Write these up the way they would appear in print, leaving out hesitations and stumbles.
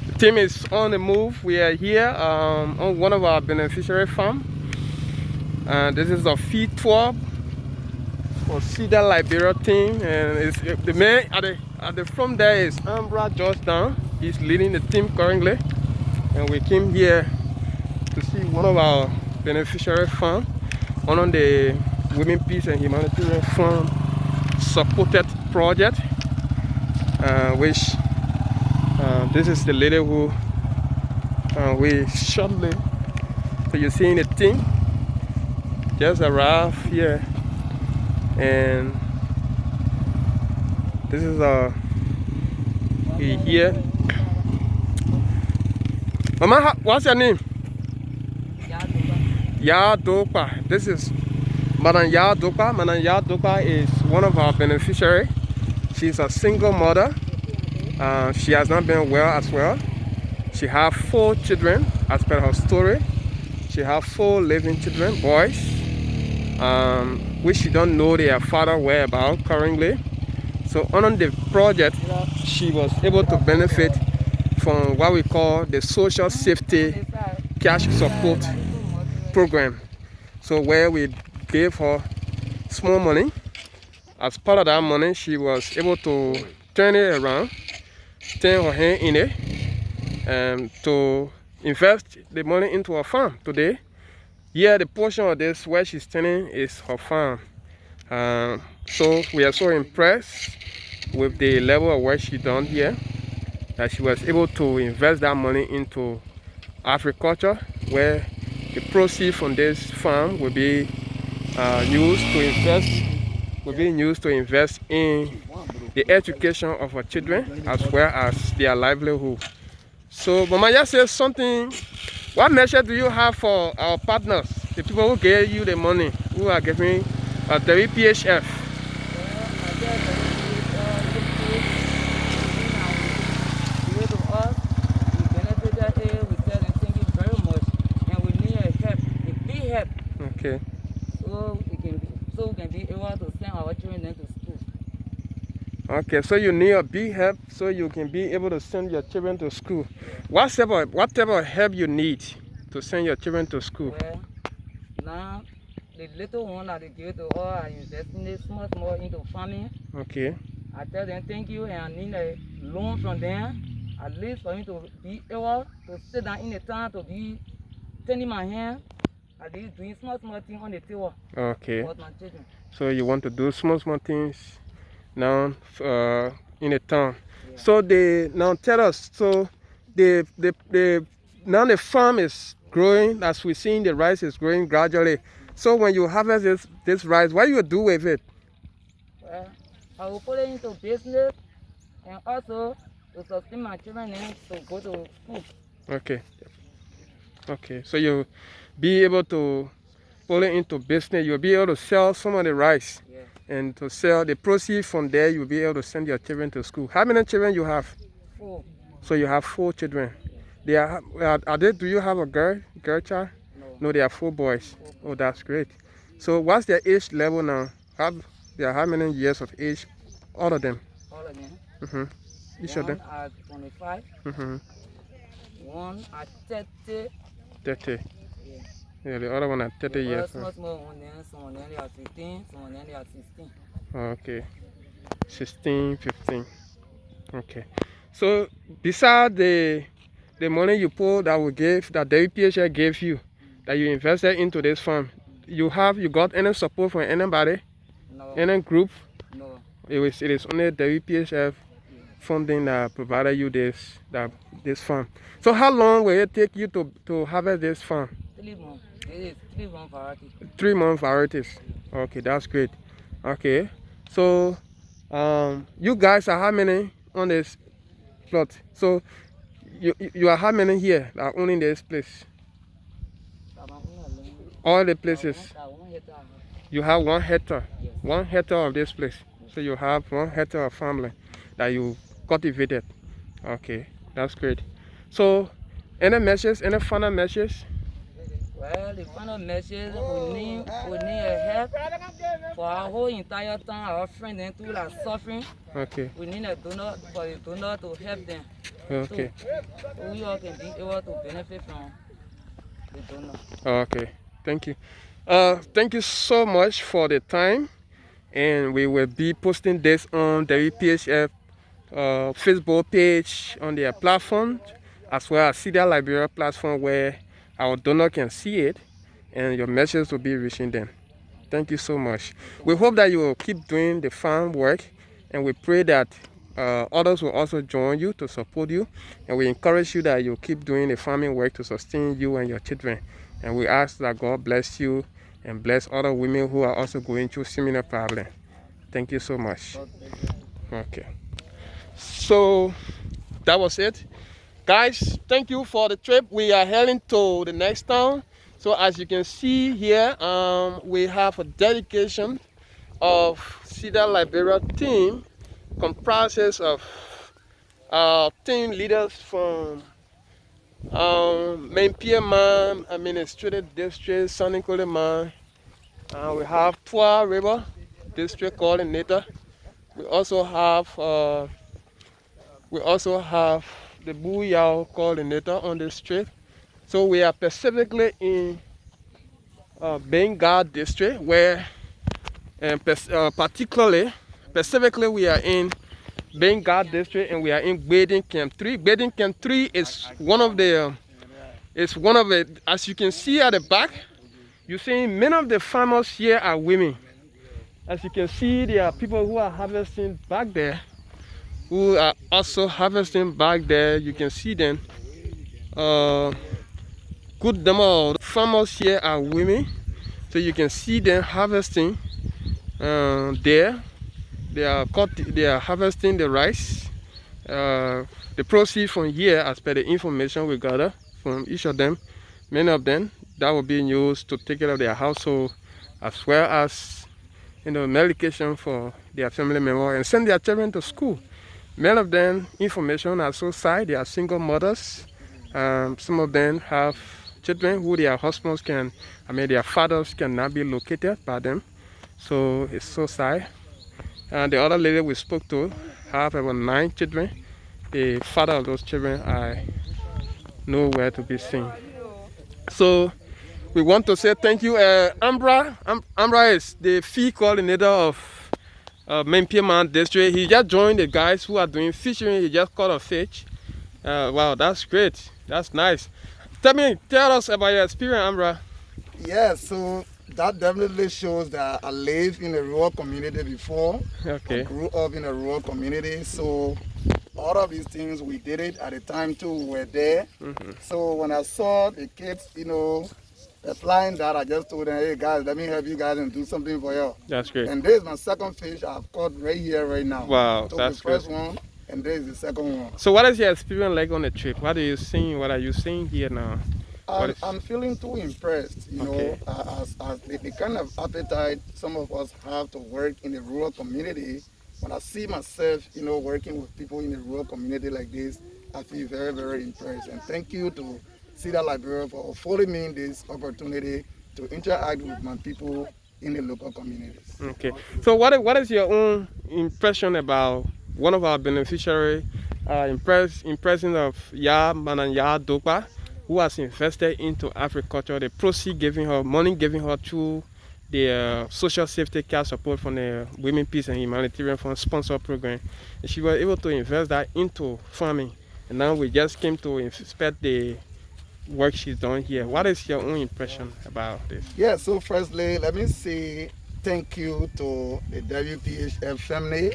The team is on the move. We are here on one of our beneficiary farm. This is a feed tour for Cedar Liberia team, and it's, the man at the front there is Ambra Georgetown. He's leading the team currently, and we came here to see one of our beneficiary farm, one of the Women, Peace and Humanitarian Fund supported project, which this is the lady who we shortly. So you're seeing the team just arrived here, and this is here. Mama, what's your name? Yadopa. This is Madam Yadopa. Madam Yadopa is one of our beneficiaries. She's a single mother. She has not been well as well. She has 4 children as per her story. She has 4 living children, boys, which she don't know their father whereabouts currently. So on the project, she was able to benefit from what we call the social safety cash support program. So where we gave her small money. As part of that money, she was able to turn it around, turn her hand in it, and to invest the money into her farm today. Here, the portion of this where she's turning is her farm. So we are so impressed with the level of work she done here, that she was able to invest that money into agriculture, where the proceeds from this farm will be used to invest in the education of our children as well as their livelihood. So Mama, just say something. What message do you have for our partners, the people who gave you the money, who are giving WPHF? Okay. So we can be able to send our children to school. Okay, so you need a big help so you can be able to send your children to school. What type of help you need to send your children to school? Well, now the little one that they give to us, I invest in this small into farming. Okay. I tell them thank you, and I need a loan from them, at least for me to be able to sit down in the town to be turning my hand. At least doing small things on the table. Okay. For my children. So you want to do small things now in the town. Yeah. So now tell us. So now the farm is growing, as we see the rice is growing gradually. So when you harvest this rice, what you do with it? Well, I will put it into business, and also to sustain my children and to go to school. Okay. Okay. So you be able to pull it into business. You'll be able to sell some of the rice, yeah, and to sell the proceeds from there. You'll be able to send your children to school. How many children you have? 4. So you have 4 children. Yeah. Do you have a girl child? No, they are 4 boys. Oh, that's great. So what's their age level now? How many years of age? All of them. All of them. Each of them. One at 25. One at 30. 30. Yeah, the other one at 30 years. Small one, some of them are 15, some of them are 16. Okay. 16, 15. Okay. So besides the money you pulled that that WPHF gave you, that you invested into this farm, you got any support from anybody? No. Any group? No. It is only WPHF funding that provided you this farm. So how long will it take you to harvest this farm? 3 months. It is 3 month varieties. 3 month varieties. Okay, that's great. Okay. So you guys are how many on this plot? So you are how many here that are owning this place? All the places. You have 1 hectare. Yes. 1 hectare of this place. So you have 1 hectare of farmland that you cultivated. Okay, that's great. So any final messages? Well, the final message, we need a help for our whole entire town. Our friends and people are suffering. Okay. We need a donor to help them. Okay. So we all can be able to benefit from the donor. Okay. Thank you. Thank you so much for the time, and we will be posting this on the WPHF Facebook page on their platform, as well as Cedar Liberia platform where our donor can see it, and your message will be reaching them. Thank you so much. We hope that you will keep doing the farm work, and we pray that others will also join you to support you, and we encourage you that you keep doing the farming work to sustain you and your children. And we ask that God bless you and bless other women who are also going through similar problems. Thank you so much. Okay. So that was it. Guys, thank you for the trip. We are heading to the next town. So as you can see here, we have a dedication of Cedar Liberia team comprises of team leaders from Mempiema Administrative District, Sunny Coleman. We have Tua River District Coordinator. We also have the Booyah Coordinator on the street. So we are specifically in Bengal District, where specifically we are in Bengal District, and we are in Grading Camp 3. Grading Camp 3 is one of the as you can see at the back, you see many of the farmers here are women. As you can see, there are people who are harvesting back there, who are also harvesting back there. You can see them. Good number of farmers here are women, so you can see them harvesting there. They are harvesting the rice. The proceeds from here, as per the information we gather from each of them, many of them, that will be used to take care of their household, as well as medication for their family member and send their children to school. Many of them, information are so sad. They are single mothers. Some of them have children who their husbands their fathers cannot be located by them. So it's so sad. And the other lady we spoke to have about 9 children. The father of those children are nowhere to be seen. So we want to say thank you. Ambra is the field coordinator of Mempiema District. He just joined the guys who are doing fishing. He just caught a fish. Wow, that's great. That's nice. Tell us about your experience, Ambra. Yeah, so that definitely shows that I lived in a rural community before. Okay. I grew up in a rural community, so all of these things we did it at the time too. We were there. So when I saw the kids, applying that, I just told them, hey guys, let me help you guys and do something for you. That's great. And this is my second fish I've caught right here, right now. Wow, that's the first good. one, and this is the second one. So what is your experience like on the trip? What are you seeing? What are you seeing here now? I'm feeling too impressed, Okay. as the kind of appetite some of us have to work in the rural community. When I see myself, working with people in the rural community like this, I feel very, very impressed. And thank you to Cedar Liberia for affording me this opportunity to interact with my people in the local communities. Okay. So what is your own impression about one of our beneficiaries, impression of Ya Dopa, who has invested into agriculture, the proceeds money giving her through the social safety care support from the Women, Peace and Humanitarian Fund sponsor program. And she was able to invest that into farming. And now we just came to inspect the work she's done here. What is your own impression about this? Yeah, so firstly, let me say thank you to the WPHF family.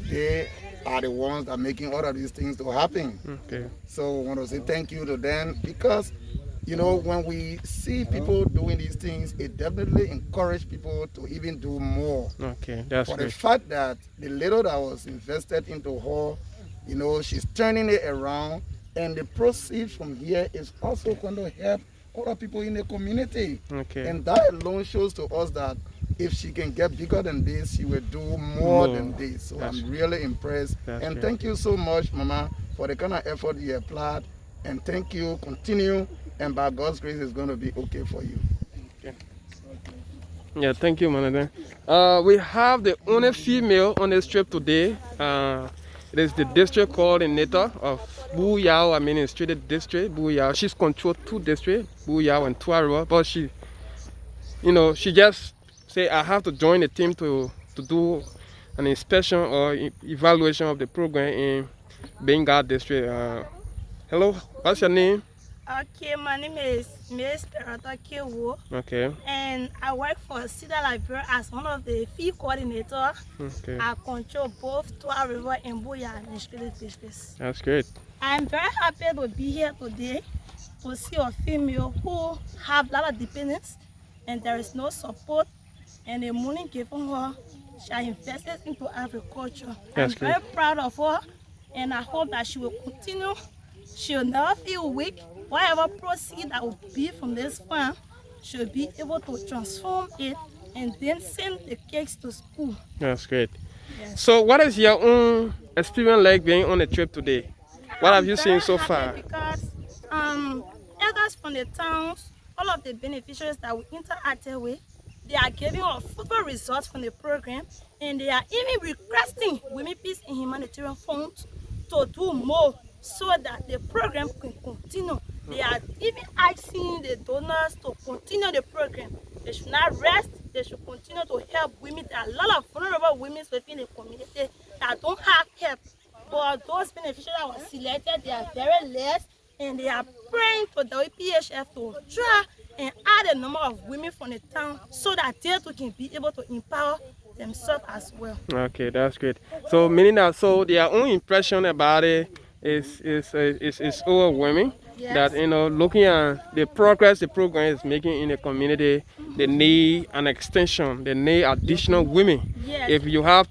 They are the ones that are making all of these things to happen. Okay. So I want to say thank you to them, because when we see people doing these things, it definitely encourages people to even do more. Okay, that's For great. the fact that the little that was invested into her, she's turning it around, and the proceeds from here is also going to help other people in the community. Okay. And that alone shows to us that if she can get bigger than this, she will do more than this. So I'm really impressed. And thank you so much, Mama, for the kind of effort you applied. And thank you. Continue. And by God's grace, it's going to be okay for you. Okay. Yeah, thank you, Manadan. We have the only female on this trip today. It is the district coordinator of Bu Yao Administrative District, Bu Yao. She's controlled 2 districts, Bu Yao and Tua River, but she, she just say I have to join the team to do an inspection or evaluation of the program in Bengal district. Hello, what's your name? Okay, my name is Miss Perata Kewo, Okay. and I work for Cedar Library as one of the field coordinators. Okay. I control both Tua River and Buya administrative districts. That's great. I'm very happy to be here today to see a female who have a lot of dependents and there is no support, and the money given her, she invested into agriculture. That's I'm very proud of her, and I hope that she will continue. She will never feel weak. Whatever proceed that will be from this farm, she will be able to transform it and then send the kids to school. That's great. Yes. So what is your own experience like being on a trip today? What have you seen so Very far? happy because elders from the towns, all of the beneficiaries that we interacted with, they are giving us fruitful results from the program, and they are even requesting Women Peace and Humanitarian Funds to do more so that the program can continue. They are even asking the donors to continue the program. They should not rest. They should continue to help women. There are a lot of vulnerable women within the community that don't have help. But those beneficiaries that were selected, they are very less, and they are praying for the WPHF to try and add a number of women from the town so that they too can be able to empower themselves as well. Okay, that's great. So meaning that their own impression about it is overwhelming. Yes. That looking at the progress the program is making in the community, they need an extension. They need additional women. Yes. If you have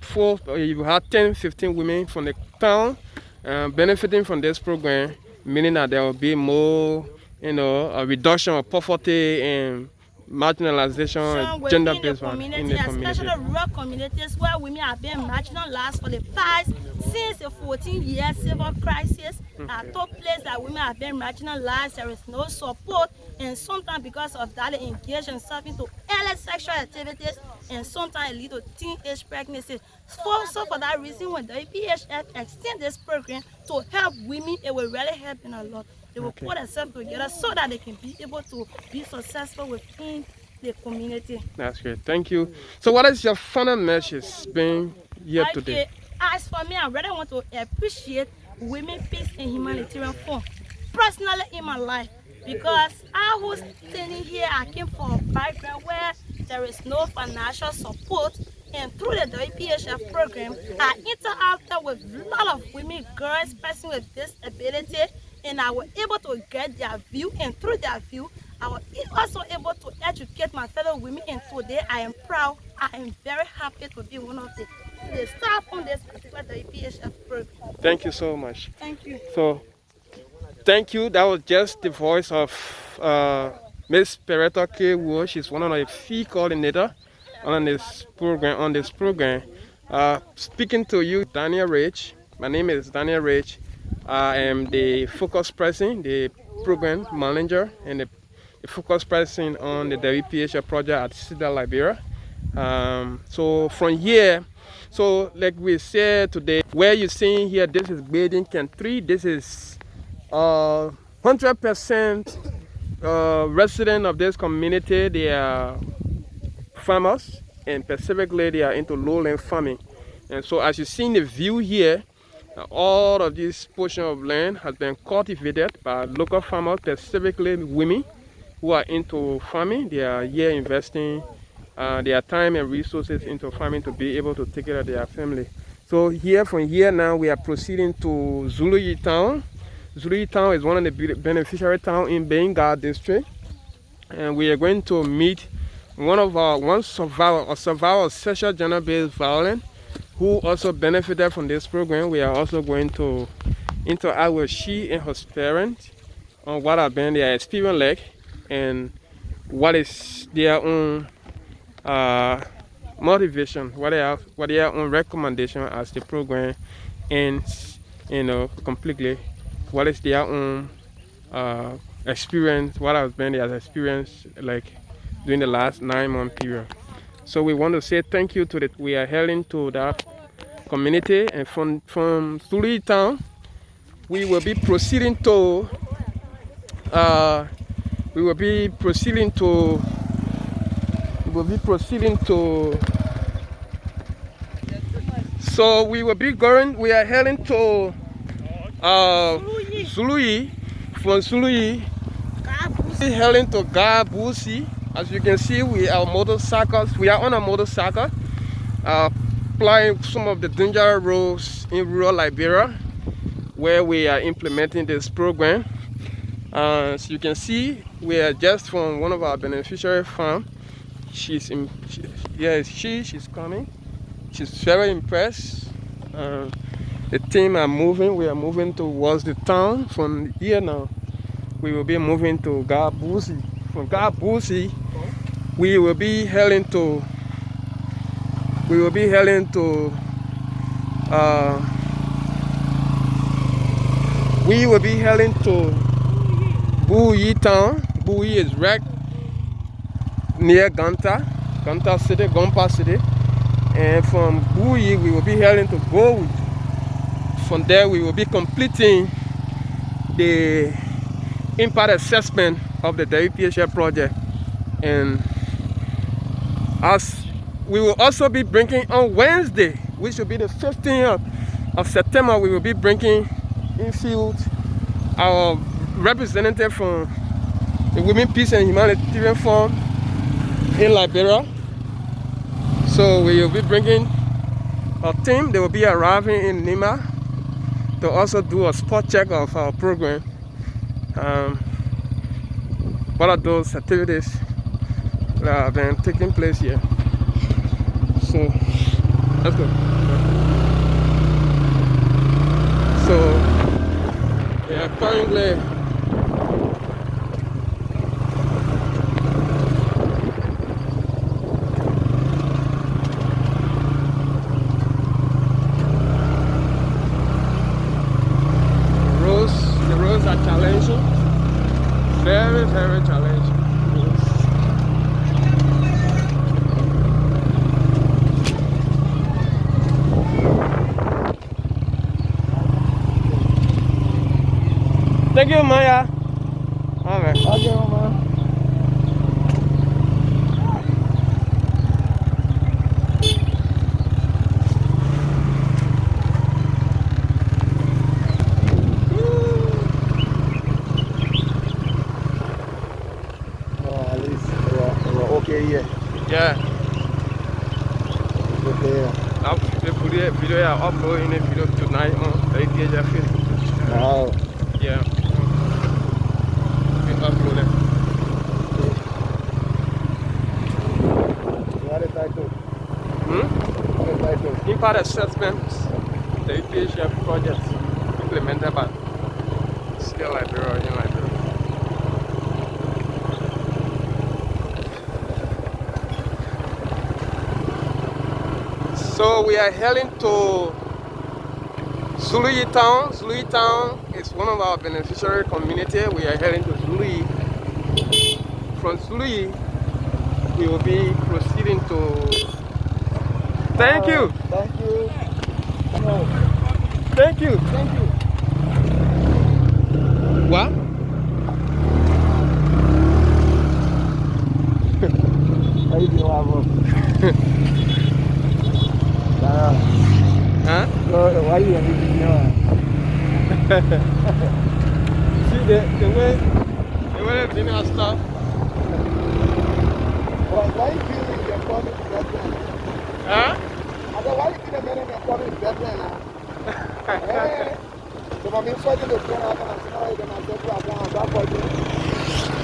10, 15 women from the town benefiting from this program, meaning that there will be more, a reduction of poverty and marginalization, gender-based violence in the community. Especially rural communities where women have been marginalized for the past since the 14-year civil crisis that took place. That women have been marginalized, there is no support, and sometimes because of that they engage in something to early sexual activities, and sometimes it leads to teenage pregnancy. So for that reason, when the WPHF extend this program to help women, it will really help them a lot. They will put themselves together so that they can be able to be successful within the community. That's great. Thank you. So what is your final message being here today? As for me, I really want to appreciate Women Peace and Humanitarian Fund personally in my life, because I was standing here, I came from a background where there is no financial support, and through the WPHF program, I interacted with a lot of women, girls, persons with disability, and I was able to get their view, and through their view, I was also able to educate my fellow women, and today I am proud. I am very happy to be one of the staff on this particular WPHF program. Thank you so much. Thank you. So, thank you. That was just the voice of Miss Peretta K. Wu. She's one of the fee coordinator on this program. Speaking to you, Daniel Rich. My name is Daniel Rich. I am the focus person, the program manager, and the focus person on the WPHF project at Cedar Liberia. So from here, so like we said today, where you're seeing here, this is Baden Camp 3. This is 100% resident of this community. They are farmers, and specifically they are into lowland farming. And so as you see in the view here, all of this portion of land has been cultivated by local farmers, specifically women who are into farming. They are here investing their time and resources into farming to be able to take care of their family. So from here now we are proceeding to Zuluyi Town. Zuluyi Town is one of the beneficiary towns in Bengal district, and we are going to meet one survivor of sexual gender-based violence who also benefited from this program. We are also going to interact with she and her parents on what have been their experience like and what is their own motivation, what their own recommendation as the program ends, completely. What is their own experience, what has been their experience like during the last 9-month period. So we want to say thank you to we are heading to that community, and from Sului town, we will be proceeding to so we are heading to Sului. From Sului, heading to Gabusi. As you can see, we are motorcycles. We are on a motorcycle, applying some of the dangerous roads in rural Liberia, where we are implementing this program. As you can see, we are just from one of our beneficiary farm. She's coming. She's very impressed. The team are moving. We are moving towards the town. From here now, we will be moving to Gabusi. From Gabusi, we will be heading to Bui town. Bui is right near Ganta City, Gompa City. And from Bui, we will be heading to Bowie. From there, we will be completing the impact assessment of the WPHF project. And as we will also be bringing on Wednesday, which will be the 15th of September, we will be bringing in field our representative from the Women, Peace and Humanitarian Fund in Liberia. So we will be bringing a team. They will be arriving in Nima to also do a spot check of our program. What are those activities that have been taking place here? So let's go. So we are currently the roads are challenging, very, very challenging. Thank you, Maya. Amen. Okay, man. Yeah. Okay. The video are uploading a video tonight on WPHF. Wow. Yeah. We upload it. What is title? What is title? Impact assessments, the WPHF projects implemented by Still Liberia in Liberia. So we are heading to Sului town. Sului town is one of our beneficiary community. We are heading to Sului. From Sului, we will be proceeding to. Thank you. Thank you. Thank you. Thank you. What? How you doing, Huh? So why you doing? See the way they doing our stuff. Why you feeling your public veteran? Huh? I said, why you feeling better than public veteran now? So I'm fighting the phone out and I'm saying, I'm going to go down.